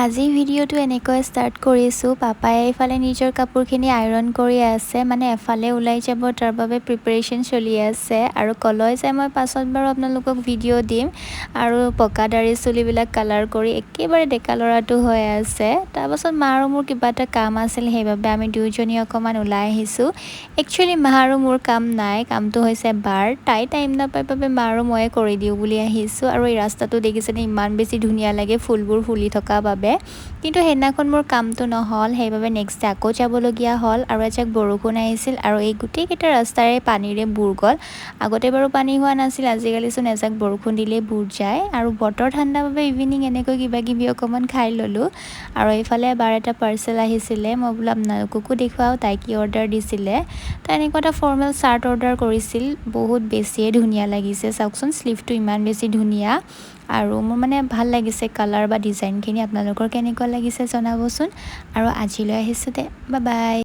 আজি ভিডিঅ'টো এনেকৈ ষ্টাৰ্ট কৰিছোঁ। পাপাই এইফালে নিজৰ কাপোৰখিনি আইৰণ কৰি আছে, মানে এফালে ওলাই যাব তাৰ বাবে প্ৰিপাৰেশ্যন চলি আছে। আৰু কলৈ যায় মই পাছত বাৰু আপোনালোকক ভিডিঅ' দিম। আৰু পকা দাড়ি চুলিবিলাক কালাৰ কৰি একেবাৰে ডেকা ল'ৰাটো হৈ আছে। তাৰপাছত মা আৰু মোৰ কিবা এটা কাম আছিল, সেইবাবে আমি দুয়োজনী অকণমান ওলাই আহিছোঁ। একচুৱেলি মা আৰু মোৰ কাম নাই, কামটো হৈছে বাৰ। তাই টাইম নাপায় বাবে মা আৰু ময়ে কৰি দিওঁ বুলি আহিছোঁ। আৰু এই ৰাস্তাটো দেখিছেনে ইমান বেছি ধুনীয়া লাগে ফুলবোৰ ফুলি থকা বাবে। কিন্তু সেইদিনাখন মোৰ কামটো নহ'ল, সেইবাবে নেক্সট ডে আকৌ যাবলগীয়া হ'ল। আৰু এজাক বৰষুণ আহিছিল আৰু এই গোটেইকেইটা ৰাস্তাৰে পানীৰে বুৰ গ'ল। আগতে বাৰু পানী হোৱা নাছিল, আজিকালিচোন এজাক বৰষুণ দিলেই বুৰ যায়। আৰু বতৰ ঠাণ্ডা বাবে ইভিনিং এনেকৈ কিবা কিবি অকণমান খাই ল'লোঁ। আৰু এইফালে বাৰ এটা পাৰ্চেল আহিছিলে, মই বোলো আপোনালোককো দেখুৱাওঁ তাই কি অৰ্ডাৰ দিছিলে। তাই এনেকুৱা এটা ফৰ্মেল চাৰ্ট অৰ্ডাৰ কৰিছিল, বহুত বেছিয়ে ধুনীয়া লাগিছে। চাওকচোন স্লিভটো ইমান বেছি ধুনীয়া। আৰু মোৰ মানে ভাল লাগিছে কালাৰ বা ডিজাইনখিনি। আপোনালোকৰ কেনেকুৱা লাগিছে জনাবচোন। আৰু আজিলৈ আহিছোঁ দে, বাই বাই।